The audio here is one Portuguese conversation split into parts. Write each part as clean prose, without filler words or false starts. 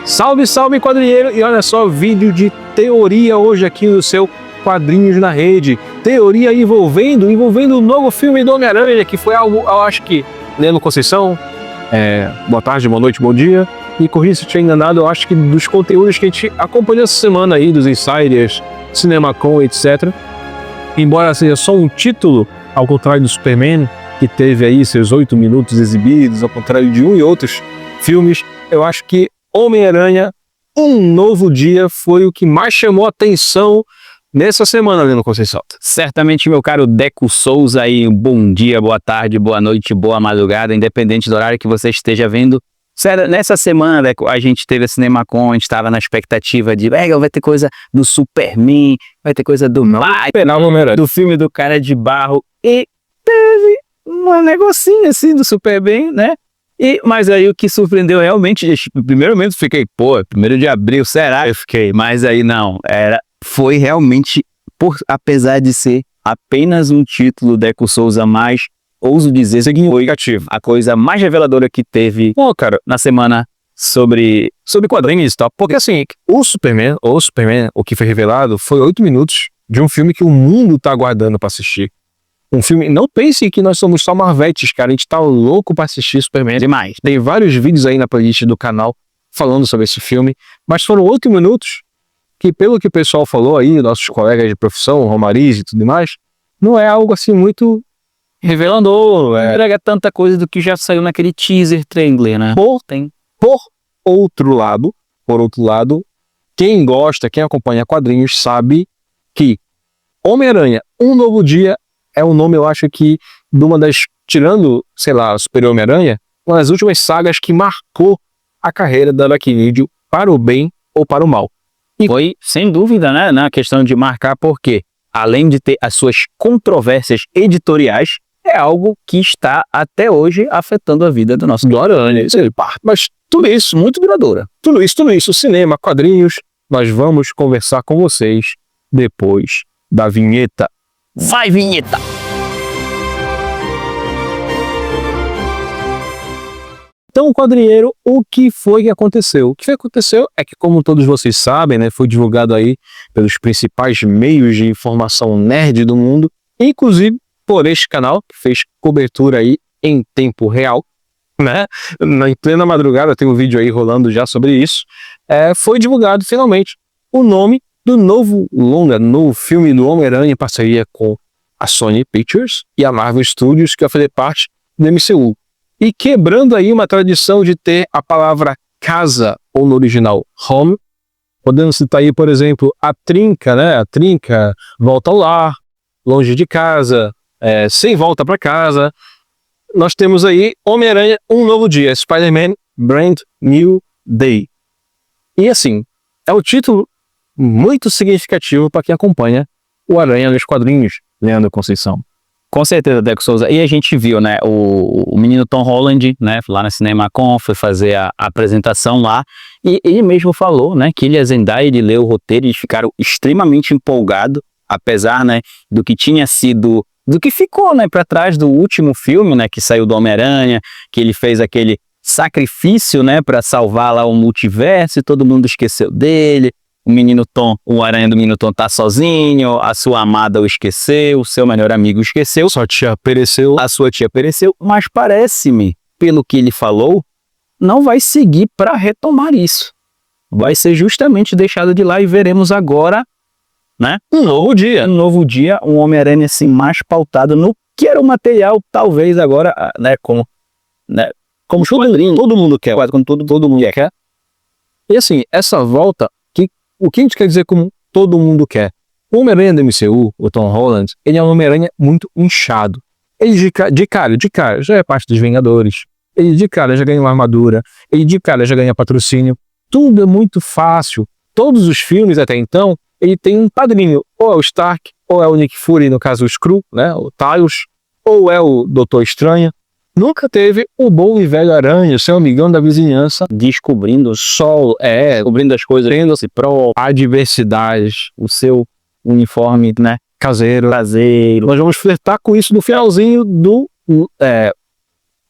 Salve, salve, quadrinheiro! E olha só, vídeo de teoria hoje aqui no seu Quadrinhos na Rede. Teoria envolvendo o novo filme do Homem-Aranha, que foi algo, eu acho que, Leno Conceição, boa tarde, boa noite, bom dia. E corrija se eu tinha enganado, eu acho que dos conteúdos que a gente acompanhou essa semana aí, dos insiders, CinemaCon, etc. Embora seja só um título, ao contrário do Superman, que teve aí seus 8 minutos exibidos, ao contrário de um e outros filmes, eu acho que Homem-Aranha, Um Novo Dia foi o que mais chamou a atenção nessa semana, Leno Conceição. Certamente, meu caro Deco Souza aí, bom dia, boa tarde, boa noite, boa madrugada, independente do horário que você esteja vendo. Sério, nessa semana, Deco, a gente teve a CinemaCon, a gente estava na expectativa de vai ter coisa do Superman, vai ter coisa do do filme do Cara de Barro, e teve um negocinho assim do Superman, né? Mas aí o que surpreendeu realmente, no primeiro momento fiquei, 1º de abril, será? Eu fiquei, mas aí não, foi realmente, apesar de ser apenas um título Deco Souza, mais, ouso dizer, foi a coisa mais reveladora que teve, na semana sobre quadrinhos e tal. Porque assim, o Superman, o que foi revelado, foi 8 minutos de um filme que o mundo tá aguardando pra assistir. Um filme, não pense que nós somos só marvetes, cara, a gente tá louco pra assistir Superman. Demais. Tem vários vídeos aí na playlist do canal falando sobre esse filme, mas foram 8 minutos que, pelo que o pessoal falou aí, nossos colegas de profissão, Romariz e tudo mais, não é algo assim muito revelador. Entrega tanta coisa do que já saiu naquele teaser trailer, né? Por outro lado, quem gosta, quem acompanha quadrinhos sabe que Homem-Aranha, Um Novo Dia é o nome, eu acho que, de uma das, tirando, sei lá, Superior Homem-Aranha, uma das últimas sagas que marcou a carreira da Aracnídeo para o bem ou para o mal. E foi, sem dúvida, né, na questão de marcar, porque, além de ter as suas controvérsias editoriais, é algo que está, até hoje, afetando a vida do nosso Aranha. Mas tudo isso, muito duradoura. Tudo isso, cinema, quadrinhos, nós vamos conversar com vocês depois da vinheta. Vai, vinheta! Então, quadrinheiro, o que foi que aconteceu? O que aconteceu é que, como todos vocês sabem, né, foi divulgado aí pelos principais meios de informação nerd do mundo, inclusive por este canal, que fez cobertura aí em tempo real, né? Em plena madrugada, tem um vídeo aí rolando já sobre isso. Foi divulgado, finalmente, o nome do novo filme do Homem-Aranha em parceria com a Sony Pictures e a Marvel Studios, que vai fazer parte do MCU. E quebrando aí uma tradição de ter a palavra casa, ou no original, home, podemos citar aí, por exemplo, a trinca, né? A trinca, volta ao lar, longe de casa, sem volta para casa. Nós temos aí Homem-Aranha, Um Novo Dia, Spider-Man, Brand New Day. E assim, é o título muito significativo para quem acompanha o Aranha nos quadrinhos, Leandro Conceição. Com certeza, Deco Souza. E a gente viu, né, o menino Tom Holland, né, lá na CinemaCon, foi fazer a apresentação lá, e ele mesmo falou, né, que ele e a Zendaya, ele leu o roteiro e eles ficaram extremamente empolgados, apesar, né, do que tinha sido, do que ficou, né, para trás do último filme, né, que saiu do Homem-Aranha, que ele fez aquele sacrifício, né, para salvar lá o multiverso e todo mundo esqueceu dele. O menino Tom, o Aranha do menino Tom tá sozinho, a sua amada o esqueceu, o seu melhor amigo o esqueceu, Sua tia pereceu. a sua tia pereceu, mas parece-me, pelo que ele falou, não vai seguir para retomar isso. Vai ser justamente deixado de lá e veremos agora, né? Um novo dia. Um novo dia, um Homem-Aranha assim mais pautado no que era o material, talvez agora, né, como todo mundo quer, quase como todo mundo quer. E assim, essa volta, o que a gente quer dizer como todo mundo quer? O Homem-Aranha do MCU, o Tom Holland, ele é um Homem-Aranha muito inchado. Ele de cara já é parte dos Vingadores. Ele de cara já ganha uma armadura. Ele de cara já ganha patrocínio. Tudo é muito fácil. Todos os filmes até então, ele tem um padrinho. Ou é o Stark, ou é o Nick Fury, no caso o Skrull, né, o Talos, ou é o Doutor Estranho. Nunca teve o bom e velho Aranha, seu amigão da vizinhança, descobrindo o sol, descobrindo as coisas, tendo-se pró adversidades, o seu uniforme, né, caseiro. caseiro. Nós vamos flertar com isso no finalzinho do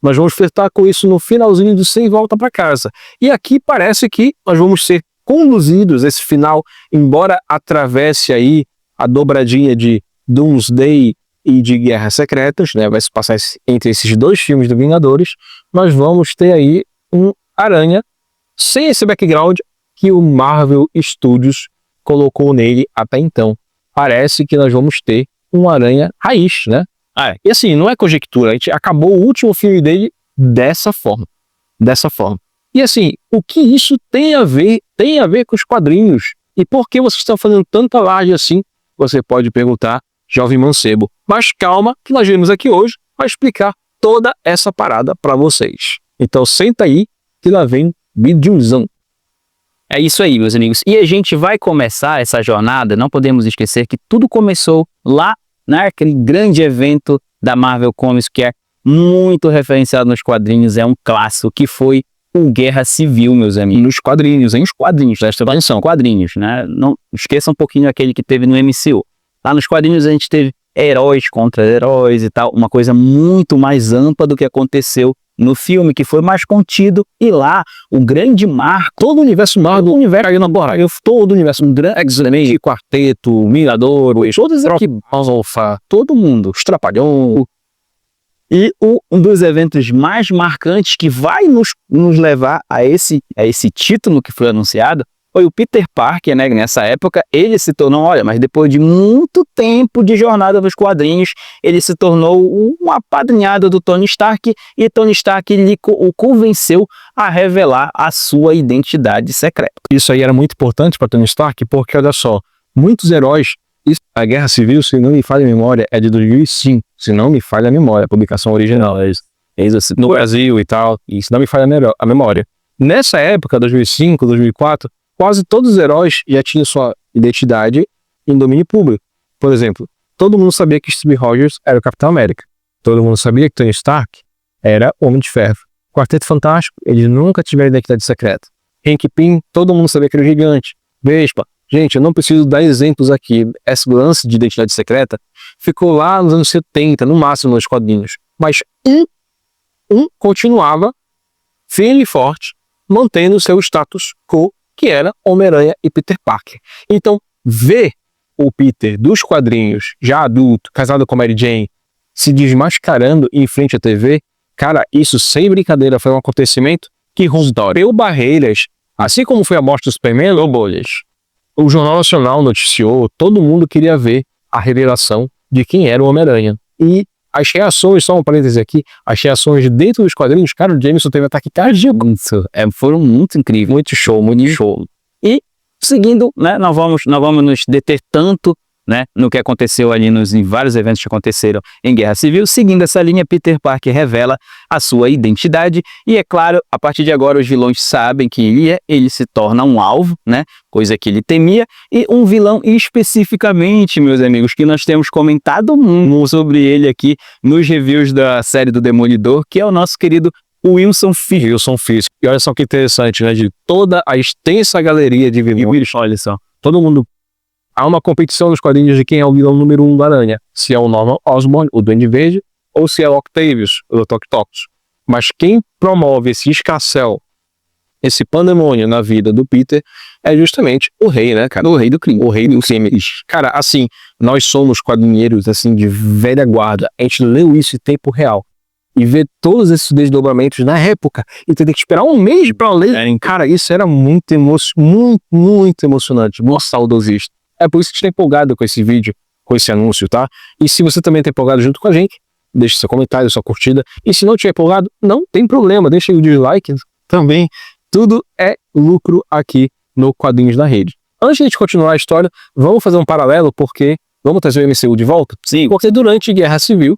Nós vamos flertar com isso no finalzinho do Sem Volta para Casa. E aqui parece que nós vamos ser conduzidos, esse final, embora atravesse aí a dobradinha de Doomsday e de Guerras Secretas, né? Vai se passar entre esses dois filmes do Vingadores, nós vamos ter aí um Aranha sem esse background que o Marvel Studios colocou nele até então. Parece que nós vamos ter um Aranha raiz, né? E assim, não é conjectura, a gente acabou o último filme dele dessa forma. E assim, o que isso tem a ver com os quadrinhos? E por que vocês estão fazendo tanta laje assim? Você pode perguntar, jovem mancebo. Mas calma, que nós vimos aqui hoje para explicar toda essa parada para vocês. Então senta aí, que lá vem videozão. É isso aí, meus amigos. E a gente vai começar essa jornada, não podemos esquecer que tudo começou lá naquele grande evento da Marvel Comics, que é muito referenciado nos quadrinhos, é um clássico, que foi o Guerra Civil, meus amigos. Nos quadrinhos, hein? Os quadrinhos, presta atenção. Quadrinhos, né? Não esqueça um pouquinho aquele que teve no MCU. Lá nos quadrinhos a gente teve heróis contra heróis e tal, uma coisa muito mais ampla do que aconteceu no filme, que foi mais contido, e lá o grande marco, todo o universo Marvel caiu na borra. Todo o universo X-Men, Quarteto, Vingadores, todos aqui, Alpha, todo mundo, os Trapalhões. E um dos eventos mais marcantes que vai nos levar a esse título que foi anunciado foi o Peter Parker, né? Nessa época ele se tornou, mas depois de muito tempo de jornada nos quadrinhos, ele se tornou um apadrinhado do Tony Stark, e Tony Stark o convenceu a revelar a sua identidade secreta. Isso aí era muito importante para Tony Stark, porque olha só, muitos heróis, a Guerra Civil, se não me falha a memória, é de 2005, se não me falha a memória, a publicação original, é isso no Brasil e tal, e se não me falha a memória. Nessa época, 2005, 2004, quase todos os heróis já tinham sua identidade em domínio público. Por exemplo, todo mundo sabia que Steve Rogers era o Capitão América. Todo mundo sabia que Tony Stark era o Homem de Ferro. Quarteto Fantástico, eles nunca tiveram identidade secreta. Hank Pym, todo mundo sabia que era o Gigante. Vespa, gente, eu não preciso dar exemplos aqui. Esse lance de identidade secreta ficou lá nos anos 70, no máximo nos quadrinhos. Mas um continuava firme e forte, mantendo seu status quo, que era Homem-Aranha e Peter Parker. Então, ver o Peter dos quadrinhos, já adulto, casado com Mary Jane, se desmascarando em frente à TV, cara, isso sem brincadeira foi um acontecimento que rompeu barreiras, assim como foi a morte do Superman, ou bolhas. O Jornal Nacional noticiou, todo mundo queria ver a revelação de quem era o Homem-Aranha. E as reações, só um parêntese aqui, as reações dentro dos quadrinhos, cara, o Jameson teve ataque cardíaco. Foram muito incríveis. Muito show, muito show. E seguindo, né, não vamos nos deter tanto, né, no que aconteceu ali em vários eventos que aconteceram em Guerra Civil. Seguindo essa linha, Peter Parker revela a sua identidade e, é claro, a partir de agora os vilões sabem quem ele se torna um alvo, né, coisa que ele temia, e um vilão especificamente, meus amigos, que nós temos comentado muito sobre ele aqui nos reviews da série do Demolidor, que é o nosso querido Wilson Fisk. E olha só que interessante, né, de toda a extensa galeria de vilões, olha só, todo mundo. Há uma competição nos quadrinhos de quem é o vilão número 1 da Aranha. Se é o Norman Osborn, o Duende Verde, ou se é o Octavius, o Dr. Octopus. Mas quem promove esse escarcéu, esse pandemônio na vida do Peter, é justamente o rei, né, cara? O rei do crime. O rei do crime. Cara, assim, nós somos quadrinheiros, assim, de velha guarda. A gente leu isso em tempo real. E ver todos esses desdobramentos na época e ter que esperar um mês pra ler. Cara, isso era muito emocionante. Muito saudosista. É por isso que a gente tá empolgado com esse vídeo, com esse anúncio, tá? E se você também tá empolgado junto com a gente, deixe seu comentário, sua curtida. E se não tiver empolgado, não tem problema, deixa aí o dislike também. Tudo é lucro aqui no Quadrinhos da Rede. Antes de a gente continuar a história, vamos fazer um paralelo, porque vamos trazer o MCU de volta? Sim. Porque durante a Guerra Civil,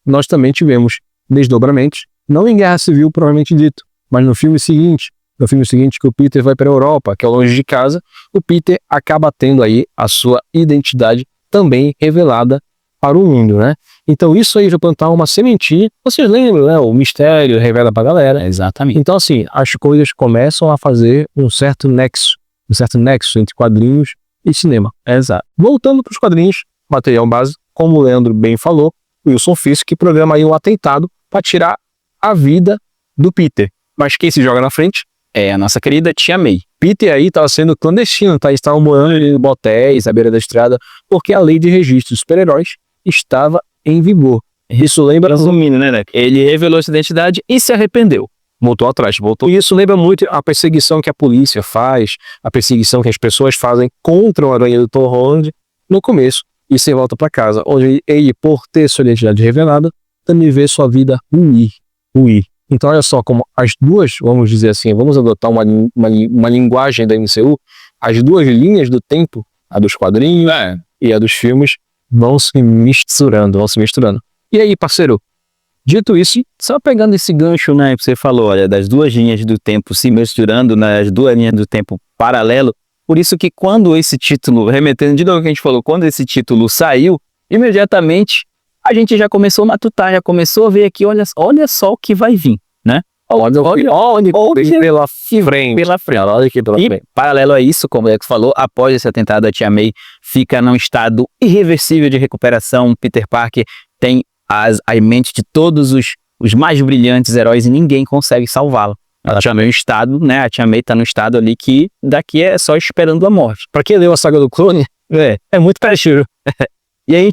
nós também tivemos desdobramentos, não em Guerra Civil propriamente dito, mas no filme seguinte que o Peter vai para a Europa, que é longe de casa, o Peter acaba tendo aí a sua identidade também revelada para o mundo, né? Então isso aí vai plantar uma sementinha, vocês lembram, né? O mistério revela pra galera. Exatamente. Então assim, as coisas começam a fazer um certo nexo entre quadrinhos e cinema. Exato. Voltando para os quadrinhos, material base, como o Leandro bem falou, Wilson Fisk que programa aí um atentado para tirar a vida do Peter. Mas quem se joga na frente? É a nossa querida Tia May. Peter aí estava sendo clandestino, tá? Eles estavam morando em motéis, à beira da estrada, porque a lei de registro dos super-heróis estava em vigor. Isso lembra... Resumindo, né, Deco? Ele revelou sua identidade e se arrependeu. Voltou atrás, voltou. E isso lembra muito a perseguição que a polícia faz, a perseguição que as pessoas fazem contra o Aranha do Tom Holland no começo, e sem volta para casa, onde ele, por ter sua identidade revelada, também vê sua vida ruir. Então olha só como as duas, vamos dizer assim, vamos adotar uma linguagem da MCU, as duas linhas do tempo, a dos quadrinhos e a dos filmes, vão se misturando. E aí, parceiro, dito isso, Só pegando esse gancho, né, que você falou, olha, das duas linhas do tempo se misturando, nas duas linhas do tempo paralelo, por isso que quando esse título, remetendo de novo ao que a gente falou, quando esse título saiu, imediatamente a gente já começou a matutar, já começou a ver aqui, olha só o que vai vir, né? olha pela frente. Olha aqui pela frente. Paralelo a isso, como o Deco falou, após esse atentado, a Tia May fica num estado irreversível de recuperação. Peter Parker tem a mente de todos os mais brilhantes heróis e ninguém consegue salvá-lo. Ela tá no estado, né? A Tia May tá no estado ali que daqui é só esperando a morte. Pra quem leu a saga do clone, é muito parecido. E aí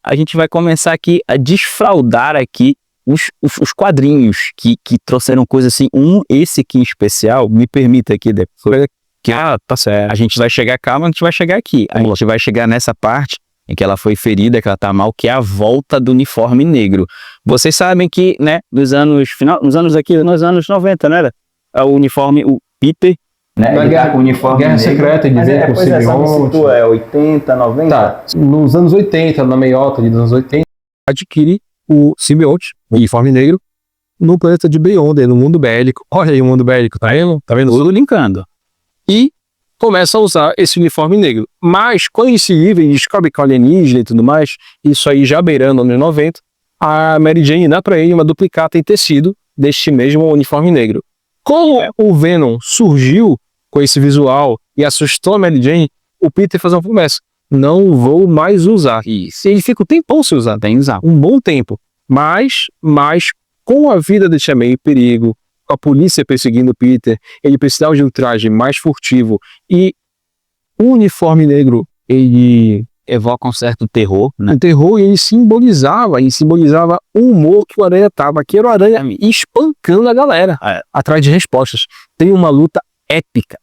a gente vai começar aqui a desfraudar aqui os quadrinhos que trouxeram coisas assim. Esse aqui em especial, me permita aqui depois. Tá certo. A gente vai chegar, calma, a gente vai chegar aqui. A gente vai chegar nessa parte em que ela foi ferida, que ela tá mal, que é a volta do uniforme negro. Vocês sabem que, né, nos anos 90, né, o uniforme, o Peter, né, na guerra, com o uniforme Guerra negro. Secreta, ele vem com o simbionte. 80, 90? Tá, nos anos 80, na meiota dos anos 80, adquire o simbionte, o uniforme negro, no planeta de Beyonder, no mundo bélico. Olha aí o mundo bélico, tá vendo? Tá vendo? Tudo linkando. E começa a usar esse uniforme negro. Mas, quando eles se livram e descobre que é alienígena e tudo mais, isso aí já beirando anos 90, a Mary Jane dá pra ele uma duplicata em tecido deste mesmo uniforme negro. Como o Venom surgiu com esse visual e assustou a Mary Jane, o Peter faz uma promessa: não vou mais usar. Isso. E ele fica um tempão sem usar. Tem que usar. Um bom tempo. Mas com a vida de Tia May em perigo, com a polícia perseguindo o Peter, ele precisava de um traje mais furtivo e o uniforme negro, ele Evoca um certo terror, né? um terror, e ele simbolizava o humor que o Aranha tava, que era o Aranha espancando a galera atrás de respostas. Tem uma luta épica,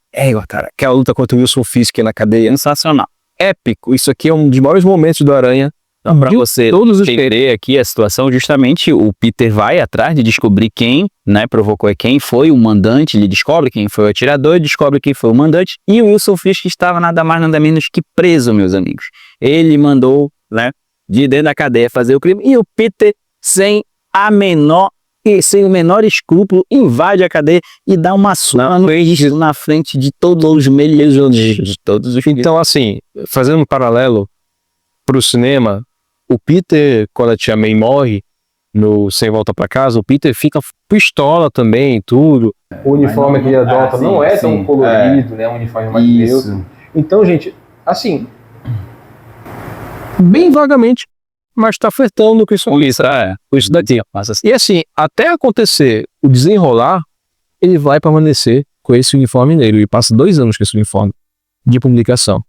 cara, que é a luta contra o Wilson Fisk na cadeia. Sensacional. Épico, isso aqui é um dos maiores momentos do Aranha. Então, para de você todos os entender aqui a situação, justamente o Peter vai atrás de descobrir quem, né, provocou, quem foi o mandante, ele descobre quem foi o atirador, descobre quem foi o mandante, e o Wilson Fisk estava nada mais nada menos que preso, meus amigos. Ele mandou, né, de dentro da cadeia fazer o crime, e o Peter, sem o menor escrúpulo, invade a cadeia e dá uma surra na frente de todos os meios de todos os. Então, assim, fazendo um paralelo pro cinema, o Peter, quando a Tia May morre no Sem Volta Pra Casa, o Peter fica pistola também e tudo. O uniforme que ele adota não é tão colorido, né? Um uniforme mais neutro. Então, gente, assim, bem vagamente, mas tá flertando com isso daqui. E assim, até acontecer o desenrolar, ele vai permanecer com esse uniforme negro. E passa 2 anos com esse uniforme de publicação.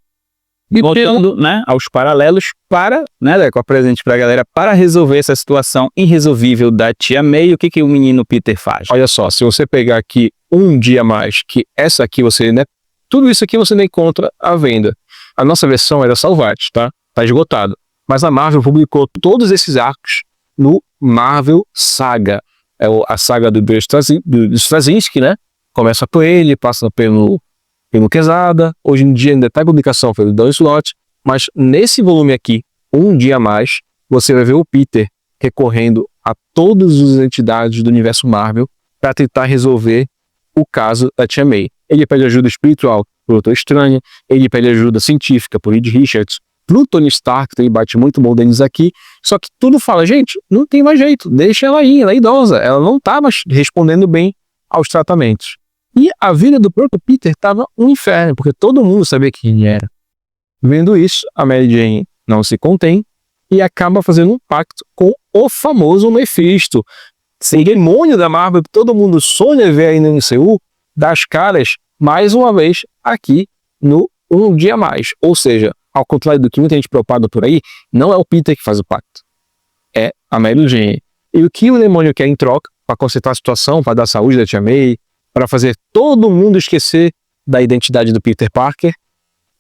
E voltando, né, aos paralelos para, né, Deco, apresente pra galera, para resolver essa situação irresolvível da Tia May, o que o menino Peter faz? Olha só, se você pegar aqui um dia mais, que essa aqui você, né, tudo isso aqui você não encontra à venda. A nossa versão era Salvati, tá? Tá esgotado. Mas a Marvel publicou todos esses arcos no Marvel Saga. É a saga do Straczynski, né? Começa por ele, passa pelo Quesada, hoje em dia ainda está em publicação pelo Dan Slott, mas nesse volume aqui, um dia a mais, você vai ver o Peter recorrendo a todas as entidades do universo Marvel para tentar resolver o caso da Tia May. Ele pede ajuda espiritual por Doutor Estranho, ele pede ajuda científica por Reed Richards, pro Tony Stark, tem bate muito bom deles aqui, só que tudo fala, gente, não tem mais jeito, deixa ela ir, ela é idosa, ela não tá mais respondendo bem aos tratamentos. E a vida do próprio Peter estava um inferno, porque todo mundo sabia quem ele era. Vendo isso, a Mary Jane não se contém e acaba fazendo um pacto com o famoso Mephisto. O demônio da Marvel que todo mundo sonha ver aí no MCU, dá as caras, mais uma vez, aqui no Um Dia a Mais. Ou seja, ao contrário do que muita gente propaga por aí, não é o Peter que faz o pacto. É a Mary Jane. E o que o demônio quer em troca, para consertar a situação, para dar saúde da Tia May, para fazer todo mundo esquecer da identidade do Peter Parker,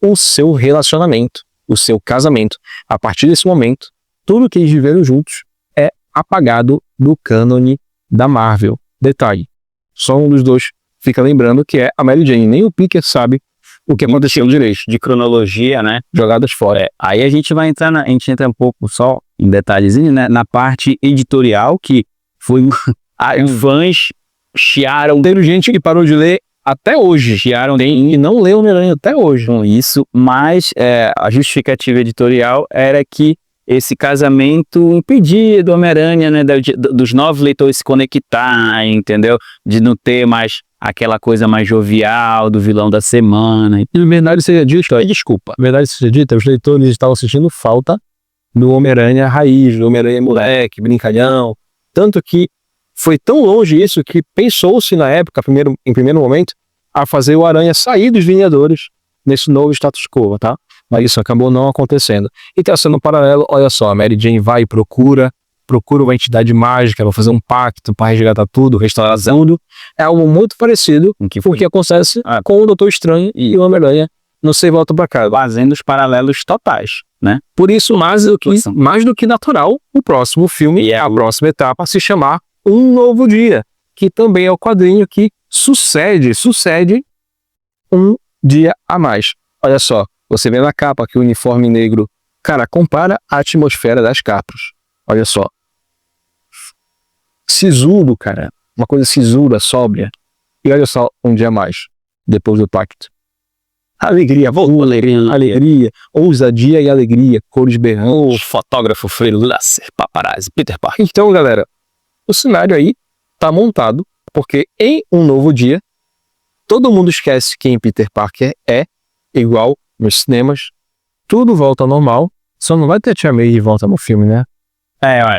o seu relacionamento, o seu casamento. A partir desse momento, tudo que eles viveram juntos é apagado do cânone da Marvel. Detalhe, só um dos dois fica lembrando que é a Mary Jane. Nem o Peter sabe o que aconteceu direito. De cronologia, né? Jogadas fora. Aí a gente vai entrar, a gente entra um pouco só em detalhezinho, né? Na parte editorial, que foi fãs chiaram. Tem gente que parou de ler até hoje. Chiaram e não leu Homem-Aranha até hoje. com isso, mas a justificativa editorial era que esse casamento impedia do Homem-Aranha, né, dos novos leitores se conectar, entendeu? De não ter mais aquela coisa mais jovial do vilão da semana. E verdade seja dita, desculpa, verdade seja dita, os leitores estavam sentindo falta do Homem-Aranha raiz, do Homem-Aranha moleque, brincalhão. Tanto que foi tão longe isso que pensou-se na época, em primeiro momento, a fazer o Aranha sair dos Vingadores nesse novo status quo, tá? Mas isso acabou não acontecendo. E tá sendo um paralelo, olha só, a Mary Jane vai e procura uma entidade mágica, vai fazer um pacto para resgatar tudo, restaurar tudo. É algo muito parecido com o que acontece com o Doutor Estranho e o Homem-Aranha no Sem Volta para Casa. Fazendo os paralelos totais, né? Por isso, mais do que natural, o próximo filme e a próxima etapa se chamar Um Novo Dia, que também é o quadrinho que sucede Um Dia a Mais. Olha só, você vê na capa que o uniforme negro, cara, compara a atmosfera das capas. Olha só. Sisudo, cara. Uma coisa sisuda, sóbria. E olha só, Um Dia a Mais, depois do pacto. Alegria, alegria, ousadia e alegria, cores berrando. O fotógrafo freelancer, paparazzi, Peter Parker. Então, galera, o cenário aí tá montado, porque em Um Novo Dia, todo mundo esquece quem Peter Parker é, igual nos cinemas, tudo volta ao normal, só não vai ter a Tia May de volta no filme, né?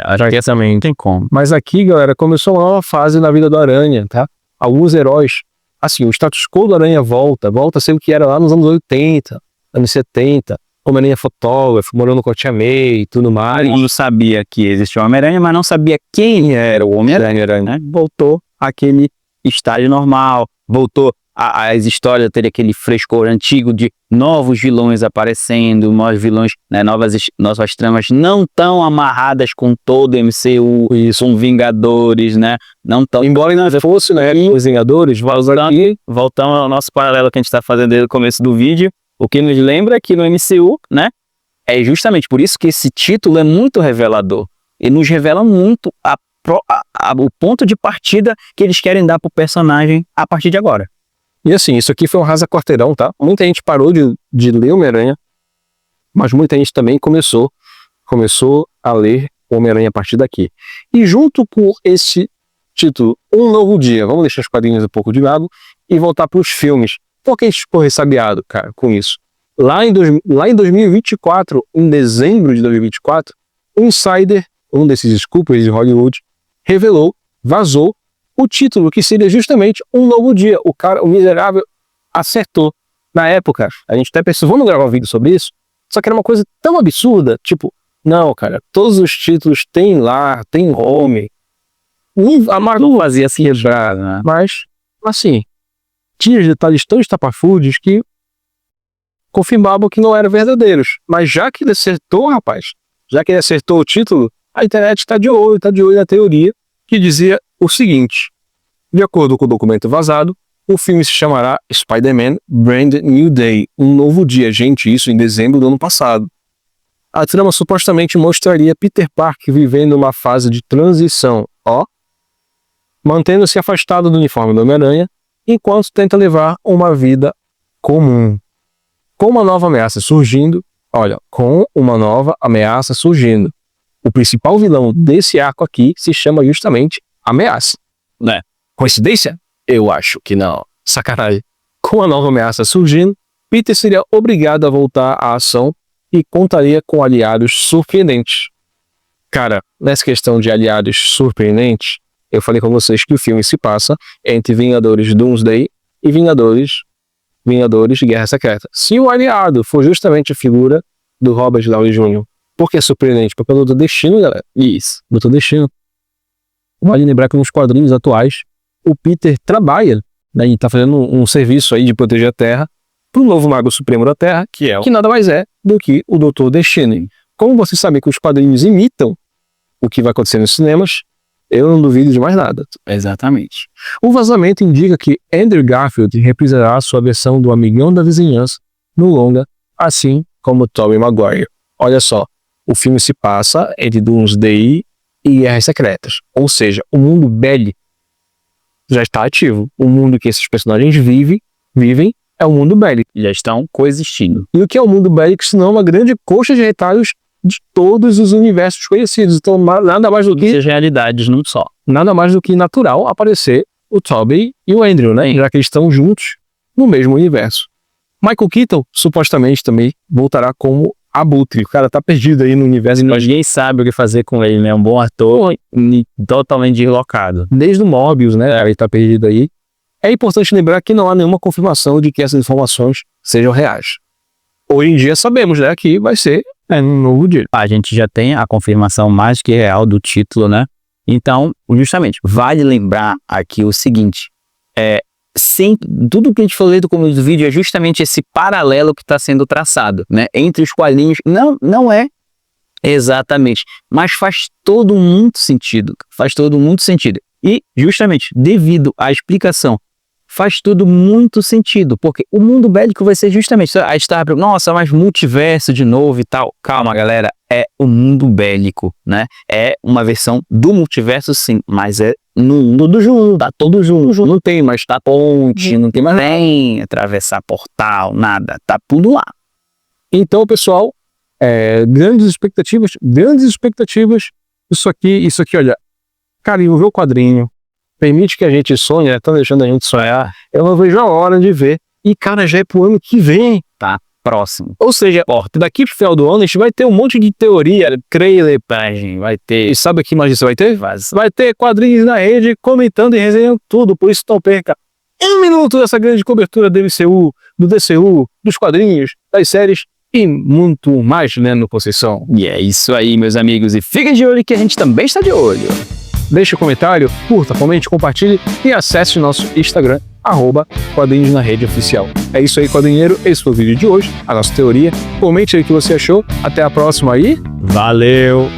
Acho que também não tem como. Mas aqui, galera, começou uma nova fase na vida do Aranha, tá? Alguns heróis, assim, o status quo do Aranha volta a ser o que era lá nos anos 80, anos 70, Homem-Aranha fotógrafo, morando com a Tia May e tudo mais. Todo mundo sabia que existia o Homem-Aranha, mas não sabia quem era o Homem-Aranha, né? Voltou aquele estágio normal, voltou as histórias, ter aquele frescor antigo de novos vilões aparecendo, novos vilões, né, novas tramas não tão amarradas com todo o MCU, com Vingadores, né? Não tão. Embora não fosse, né? Os Vingadores, voltamos ao nosso paralelo que a gente está fazendo desde o começo do vídeo. O que nos lembra que no MCU, né? É justamente por isso que esse título é muito revelador. Ele nos revela muito o ponto de partida que eles querem dar pro personagem a partir de agora. E assim, isso aqui foi um rasa-quarteirão, tá? Muita gente parou de ler Homem-Aranha, mas muita gente também começou a ler Homem-Aranha a partir daqui. E junto com esse título, Um Novo Dia, vamos deixar os quadrinhos um pouco de lado e voltar para os filmes. Por que a gente ficou ressabiado, cara, com isso? Lá em 2024, em dezembro de 2024, um insider, um desses scoopers de Hollywood, vazou o título, que seria justamente Um Novo Dia. O miserável acertou. Na época, a gente até pensou, vamos gravar um vídeo sobre isso? Só que era uma coisa tão absurda, tipo, não, cara, todos os títulos tem lá, tem nome. A Marvel fazia assim, né? Mas, assim, tinha detalhes tão estapafúrdios que confirmavam que não eram verdadeiros. Mas já que ele acertou, rapaz, já que ele acertou o título, a internet está de olho na teoria que dizia o seguinte: de acordo com o documento vazado, o filme se chamará Spider-Man Brand New Day, Um Novo Dia. Gente, isso em dezembro do ano passado. A trama supostamente mostraria Peter Parker vivendo uma fase de transição, mantendo-se afastado do uniforme do Homem-Aranha, enquanto tenta levar uma vida comum. Com uma nova ameaça surgindo, o principal vilão desse arco aqui se chama justamente Ameaça. Né? Coincidência? Eu acho que não. Sacanagem. Com a nova ameaça surgindo, Peter seria obrigado a voltar à ação e contaria com aliados surpreendentes. Cara, nessa questão de aliados surpreendentes, eu falei com vocês que o filme se passa entre Vingadores Doomsday e Vingadores Guerra Secreta. Se o aliado for justamente a figura do Robert Downey Jr., porque é surpreendente, porque é o Doutor Destino, galera. Isso, Doutor Destino. Vale lembrar que nos quadrinhos atuais, o Peter trabalha, né, e tá fazendo um serviço aí de proteger a Terra pro novo Mago Supremo da Terra, que nada mais é do que o Doutor Destino. Como vocês sabem que os quadrinhos imitam o que vai acontecer nos cinemas, eu não duvido de mais nada. Exatamente. O vazamento indica que Andrew Garfield reprisará sua versão do Amigão da Vizinhança no longa, assim como Tobey Maguire. Olha só, o filme se passa entre Doomsday e Guerras Secretas. Ou seja, o mundo bélico já está ativo. O mundo que esses personagens vivem é o mundo bélico. Já estão coexistindo. E o que é o mundo bélico, senão uma grande coxa de retalhos de todos os universos conhecidos. Então, nada mais do que... Essas realidades num só. Nada mais do que natural aparecer o Tobey e o Andrew, né? Já que eles estão juntos no mesmo universo. Michael Keaton, supostamente, também voltará como Abutre. O cara tá perdido aí no universo. Ninguém sabe o que fazer com ele, né? É um bom ator, totalmente deslocado. Desde o Morbius, né? Ele tá perdido aí. É importante lembrar que não há nenhuma confirmação de que essas informações sejam reais. Hoje em dia sabemos, né? Que vai ser no novo dia. A gente já tem a confirmação mais que real do título, né? Então, justamente, vale lembrar aqui o seguinte. Tudo que a gente falou desde o começo do vídeo é justamente esse paralelo que está sendo traçado, né? Entre os quadrinhos. Não é exatamente, mas faz todo muito sentido. Faz todo muito sentido. E, justamente, devido à explicação, faz tudo muito sentido, porque o mundo bélico vai ser justamente... A gente tava perguntando, nossa, mas multiverso de novo e tal. Calma, galera, é o mundo bélico, né? É uma versão do multiverso, sim, mas é no mundo do junto, tá todo junto. Não tem mais ponte, não tem mais nem atravessar portal, nada, tá tudo lá. Então, pessoal, grandes expectativas. Isso aqui, olha, cara, eu ver o quadrinho, permite que a gente sonhe, né? Tá deixando a gente sonhar. Eu não vejo a hora de ver. E, cara, já é pro ano que vem. Tá próximo. Ou seja, daqui pro final do ano a gente vai ter um monte de teoria, trailer, vai ter... E sabe o que mais você vai ter? Vai ter quadrinhos na rede comentando e resenhando tudo. Por isso não perca um minuto dessa grande cobertura do MCU, do DCU, dos quadrinhos, das séries e muito mais, né, no Conceição. E é isso aí, meus amigos. E fiquem de olho que a gente também está de olho. Deixe um comentário, curta, comente, compartilhe e acesse o nosso Instagram, @Quadrinhos na Rede Oficial. É isso aí, quadrinheiro. Esse foi o vídeo de hoje, a nossa teoria. Comente aí o que você achou. Até a próxima aí. Valeu!